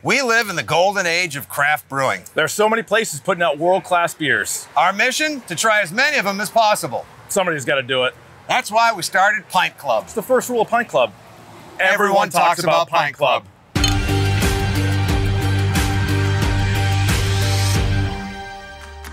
We live in the golden age of craft brewing. There are so many places putting out world-class beers. Our mission? To try as many of them as possible. Somebody's got to do it. That's why we started Pint Club. It's the first rule of Pint Club. Everyone talks about Pint Club.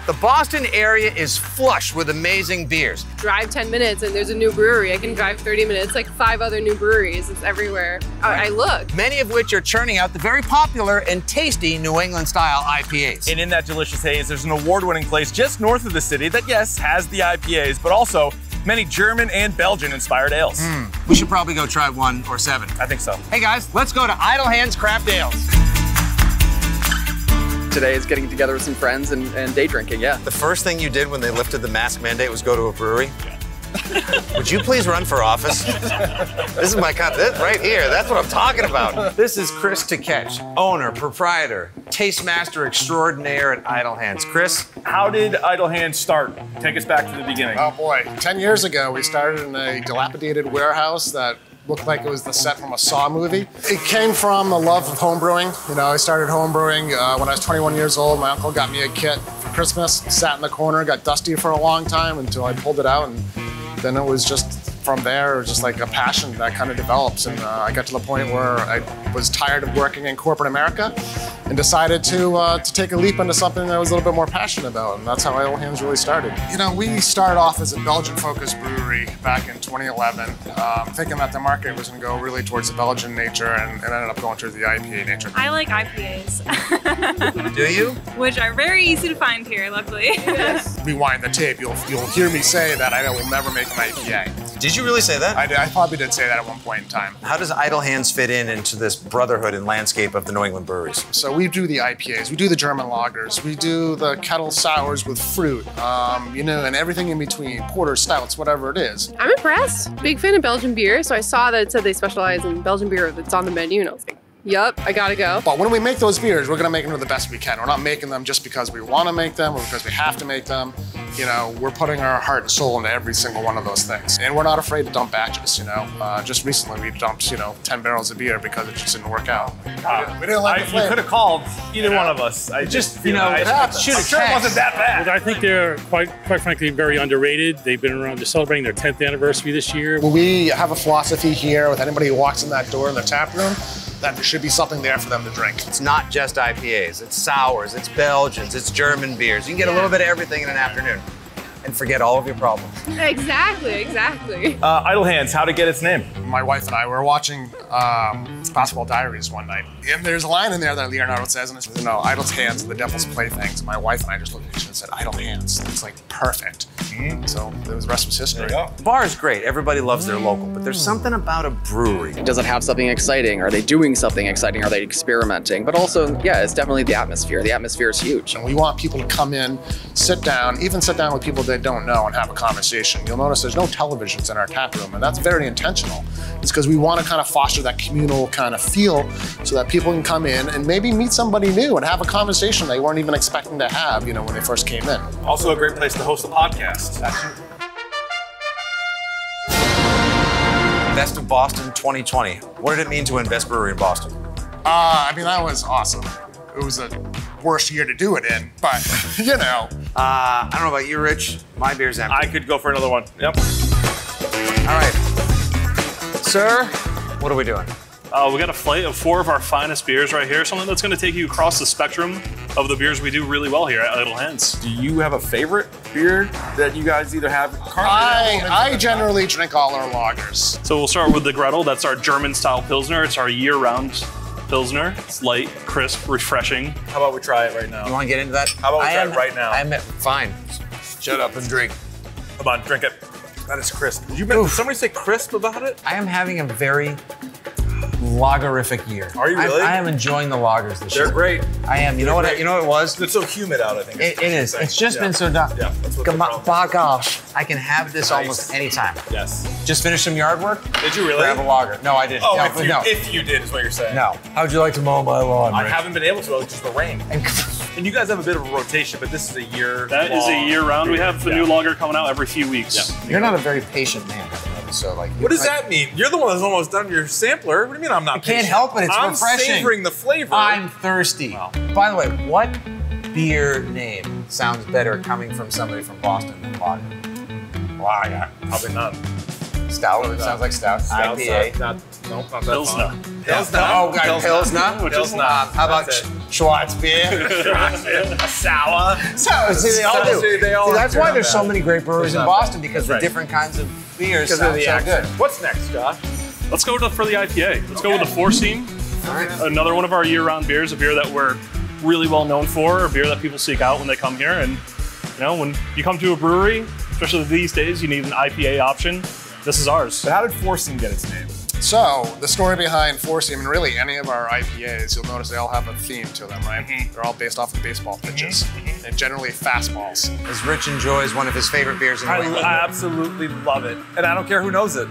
The Boston area is flush with amazing beers. Drive 10 minutes and there's a new brewery. I can drive 30 minutes, like 5 other new breweries. It's everywhere. I look. Many of which are churning out the very popular and tasty New England style IPAs. And in that delicious haze, there's an award-winning place just north of the city that, yes, has the IPAs, but also many German and Belgian inspired ales. We should probably go try 1 or 7. I think so. Hey guys, let's go to Idle Hands Craft Ales. Today is getting together with some friends and day drinking, yeah. The first thing you did when they lifted the mask mandate was go to a brewery? Would you please run for office? This is my this right here. That's what I'm talking about. This is Chris Taketch, owner, proprietor, taste master extraordinaire at Idle Hands. Chris? How did Idle Hands start? Take us back to the beginning. Oh boy, 10 years ago, we started in a dilapidated warehouse that looked like it was the set from a Saw movie. It came from a love of home brewing. You know, I started home brewing when I was 21 years old. My uncle got me a kit for Christmas, sat in the corner, got dusty for a long time until I pulled it out, and then it was just from there, just like a passion that kind of develops. And I got to the point where I was tired of working in corporate America and decided to take a leap into something that I was a little bit more passionate about. And that's how Idle Hands really started. You know, we started off as a Belgian-focused brewery back in 2011, thinking that the market was going to go really towards the Belgian nature, and it ended up going towards the IPA nature. I like IPAs. Do you? Which are very easy to find here, luckily. Rewind the tape, you'll hear me say that I will never make an IPA. Did you really say that? I probably did say that at one point in time. How does Idle Hands fit into this brotherhood and landscape of the New England breweries? So we do the IPAs, we do the German lagers, we do the kettle sours with fruit, you know, and everything in between, porter, stouts, whatever it is. I'm impressed. Big fan of Belgian beer, so I saw that it said they specialize in Belgian beer that's on the menu, and I was like, yup, I gotta go. But when we make those beers, we're gonna make them the best we can. We're not making them just because we wanna make them or because we have to make them. You know, we're putting our heart and soul into every single one of those things. And we're not afraid to dump batches, you know. Just recently we dumped, 10 barrels of beer because it just didn't work out. We didn't like the flavor. You could have called either one of us. I just, it happens. I'm sure it wasn't that bad. I think they're quite frankly very underrated. They've been around, they're celebrating their 10th anniversary this year. We have a philosophy here with anybody who walks in that door in the tap room, that there should be something there for them to drink. It's not just IPAs, it's sours, it's Belgians, it's German beers. You can get a little bit of everything in an afternoon and forget all of your problems. Exactly. Idle Hands, how to get its name? My wife and I were watching Basketball Diaries one night, and there's a line in there that Leonardo says, and it's, idle hands are the devil's playthings. And my wife and I just looked at each other and said, idle hands. It's like perfect. So the rest was history. The bar is great. Everybody loves their local, but there's something about a brewery. Does it have something exciting? Are they doing something exciting? Are they experimenting? But also, yeah, it's definitely the atmosphere. The atmosphere is huge. And we want people to come in, sit down, even sit down with people they don't know and have a conversation. You'll notice there's no televisions in our tap room, and that's very intentional. It's because we want to kind of foster that communal kind of feel so that people can come in and maybe meet somebody new and have a conversation they weren't even expecting to have, when they first came in. Also a great place to host a podcast. Best of Boston 2020. What did it mean to win Best Brewery in Boston? That was awesome. It was the worst year to do it in, but I don't know about you, Rich. My beer's empty. I could go for another one. Yep. All right. Sir, what are we doing? We got a flight of 4 of our finest beers right here, something that's going to take you across the spectrum of the beers we do really well here at Idle Hands. Do you have a favorite beer that you guys either have currently? I generally drink all our lagers. So we'll start with the Gretel. That's our German-style Pilsner. It's our year-round Pilsner. It's light, crisp, refreshing. How about we try it right now? You want to get into that? How about we try it right now? Fine. Shut up and drink. Come on, drink it. That is crisp. Did somebody say crisp about it? I am having a very lagerific year. Are you really? I am enjoying the lagers this year. They're great. I am. You know what it was? It's so humid out, I think. It is. It's just been so done. Yeah, that's what gosh, I can have this almost any time. Yes. Just finished some yard work. Did you really? Grab a lager. No, I didn't. Oh, no, if you did is what you're saying. No. How'd you like to mow my lawn, I Rich? haven't been able to, just the rain. And you guys have a bit of a rotation, but this is a year. That is a year-round. We have the new lager coming out every few weeks. Yeah. You're not a very patient man. So like, What does that mean? You're the one that's almost done your sampler. What do you mean I'm not patient? Can't help it. It's refreshing. I'm savoring the flavor. I'm thirsty. Wow. By the way, what beer name sounds better coming from somebody from Boston than lager? Lager. Probably not. Stout. It sounds like stout. IPA. Not that Pilsner. Pilsner. Oh, got Pilsner. Which is How about Schwarzbier? Sour. So, see, they all do. See, they all that's turn why out there's so bad. many great breweries in Not Boston bad. because That's the right. different kinds of beers Because of sound the so accent. good. What's next, Josh? Let's go for the IPA. Let's go with the Four Seam. All right. Another one of our year-round beers, a beer that we're really well known for, a beer that people seek out when they come here. And you know, when you come to a brewery, especially these days, you need an IPA option. This is ours. So how did Forcing get its name? So, the story behind Four Seam, and really any of our IPAs, you'll notice they all have a theme to them, right? They're all based off of baseball pitches, and generally fastballs. As Rich enjoys one of his favorite beers in New I England. absolutely love it. And I don't care who knows it.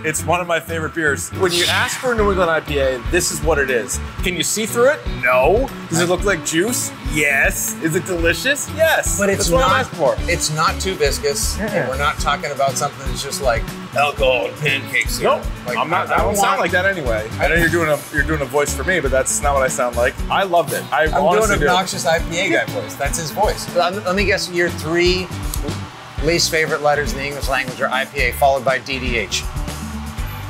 It's one of my favorite beers. When you ask for a New England IPA, this is what it is. Can you see through it? No. Does it look like juice? Yes. Is it delicious? Yes. But it's That's what I'm not. asking for. It's not too viscous, and we're not talking about something that's just like alcohol and pancakes. Here. Nope. Like, I'm not. I don't sound like that anyway. I know you're doing a voice for me, but that's not what I sound like. I loved it. I'm doing obnoxious IPA guy voice. That's his voice. Let me guess. Your three least favorite letters in the English language are IPA, followed by DDH.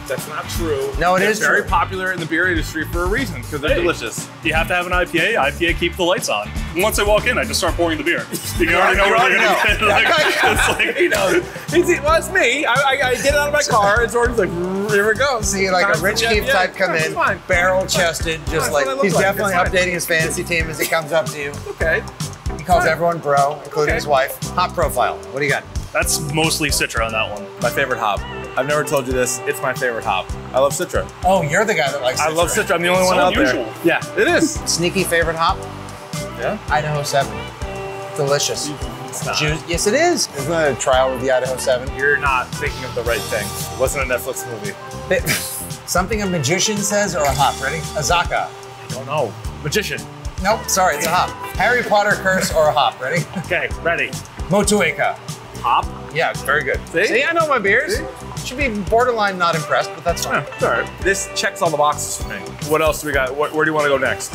That's not true. No, it They're is very true. popular in the beer industry for a reason, because they're delicious. You have to have an IPA. IPA keep the lights on. And once I walk in, I just start pouring the beer. You already know where they're going to get. It's like, He knows. Well, it's me. I get out of my car, and Jordan's like, here we go. See, like a Rich Keefe type come it's in, fine. barrel-chested, just That's what I like look he's like. definitely It's fine. updating his fantasy team as he comes up to you. Okay. He calls everyone bro, including Okay. his wife. Hop profile. What do you got? that's mostly Citra on that one. My favorite hop. I've never told you this. It's my favorite hop. I love Citra. Oh, you're the guy that likes. I love Citra. I'm the only So one out unusual. there. Yeah, it is. Sneaky favorite hop? Yeah. Idaho 7. Delicious. It's not. Yes, it is. Isn't that a trial with the Idaho 7? You're not thinking of the right thing. It wasn't a Netflix movie. Something a magician says or a hop? Ready? Azaka. I don't know. Magician. Nope, sorry, it's a hop. Harry Potter curse or a hop? Ready? Okay, ready. Motueka. Hop. Yeah, it's very good. See? I know my beers. Should be borderline not impressed, but that's fine. Yeah, it's all right. This checks all the boxes for me. What else do we got? Where do you want to go next?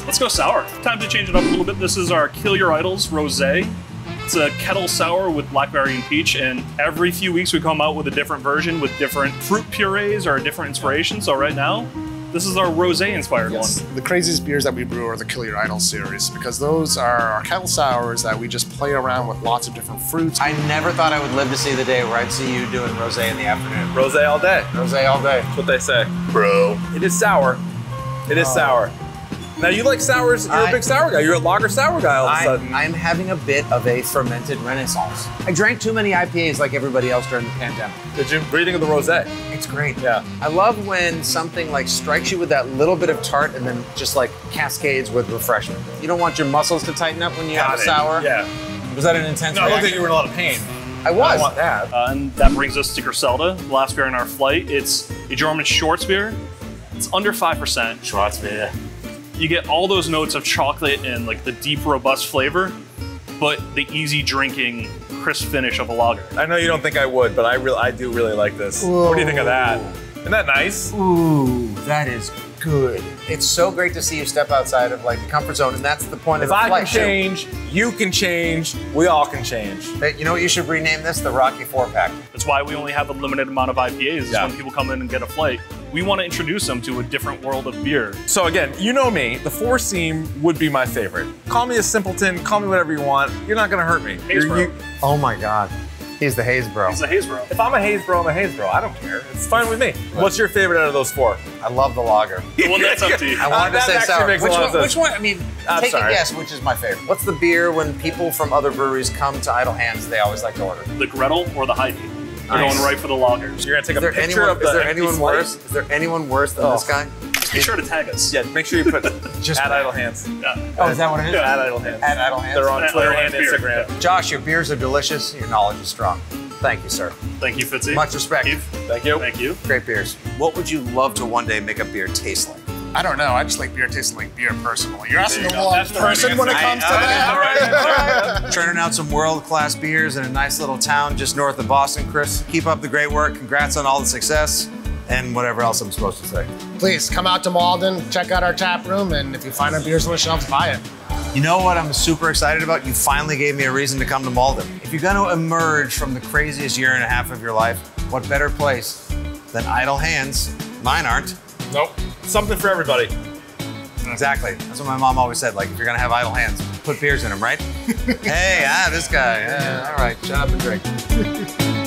Let's go sour. Time to change it up a little bit. This is our Kill Your Idols Rosé. It's a kettle sour with blackberry and peach, and every few weeks we come out with a different version with different fruit purees or a different inspiration. So right now, this is our rosé inspired one. The craziest beers that we brew are the Kill Your Idol series, because those are our kettle sours that we just play around with lots of different fruits. I never thought I would live to see the day where I'd see you doing rosé in the afternoon. Rosé all day. Rosé all day. That's what they say. Bro. It is sour. It is sour. Now you like sours. You're a big sour guy. You're a lager sour guy all of a sudden. I'm having a bit of a fermented renaissance. I drank too many IPAs like everybody else during the pandemic. Did you? What do you think of the rosé? It's great. Yeah. I love when something like strikes you with that little bit of tart and then just like cascades with refreshment. You don't want your muscles to tighten up when you have a sour. Yeah. Was that an intense No, I looked reaction? like you were in a lot of pain. I was. I don't want that. And that brings us to Griselda, the last beer in our flight. It's a German Schwarz beer. It's under 5%. Schwarz beer. You get all those notes of chocolate and like the deep, robust flavor, but the easy drinking, crisp finish of a lager. I know you don't think I would, but I do really like this. What do you think of that? Isn't that nice? Ooh, that is good. It's so great to see you step outside of like the comfort zone, and that's the point of If the I can flight show. change, you can change, we all can change. Hey, you know what you should rename this? The Rocky 4-pack. That's why we only have a limited amount of IPAs. Is Yeah. when people come in and get a flight. We want to introduce them to a different world of beer. So again, you know me, the Four Seam would be my favorite. Call me a simpleton, call me whatever you want. You're not gonna hurt me. Haze bro. Oh my God. He's the Haze bro. It's a haze bro. If I'm a Haze bro, I'm a Haze bro. I don't care. It's fine with me. What's your favorite out of those four? I love the lager. The one that's up to you. I wanted to that say actually sour. makes a Which lot one, of sense. which one? I mean, I'm take sorry. a guess which is my favorite. What's the beer when people from other breweries come to Idle Hands they always like to order? The Gretel or the Heidi. We're Nice. going right for the lagers. You're gonna take Is a there picture anyone, of the is there empty anyone slate? worse? Is there anyone worse than this guy? Be sure to tag us. Yeah, make sure you put Just at Idle Hands. Yeah. Oh, is that what it is? Yeah. At Idle Hands. At Idle Hands? They're on At Twitter Idle and Hands beer. Instagram. Josh, your beers are delicious. Your knowledge is strong. Thank you, sir. Thank you, Fitzy. Much respect. Keefe. Thank you. Thank you. Great beers. What would you love to one day make a beer taste like? I don't know. I just like beer tasting like beer personally. You're asking the go. wrong That's the right person when it answer. comes to that. Churning out some world-class beers in a nice little town just north of Boston, Chris. Keep up the great work. Congrats on all the success and whatever else I'm supposed to say. Please come out to Malden, check out our tap room, and if you find our beers on the shelves, buy it. You know what I'm super excited about? You finally gave me a reason to come to Malden. If you're gonna emerge from the craziest year and a half of your life, what better place than Idle Hands? Mine aren't. Nope. Something for everybody. Exactly. That's what my mom always said. Like, if you're gonna have idle hands, put beers in them, right? Hey, this guy. All right, shut up and drink.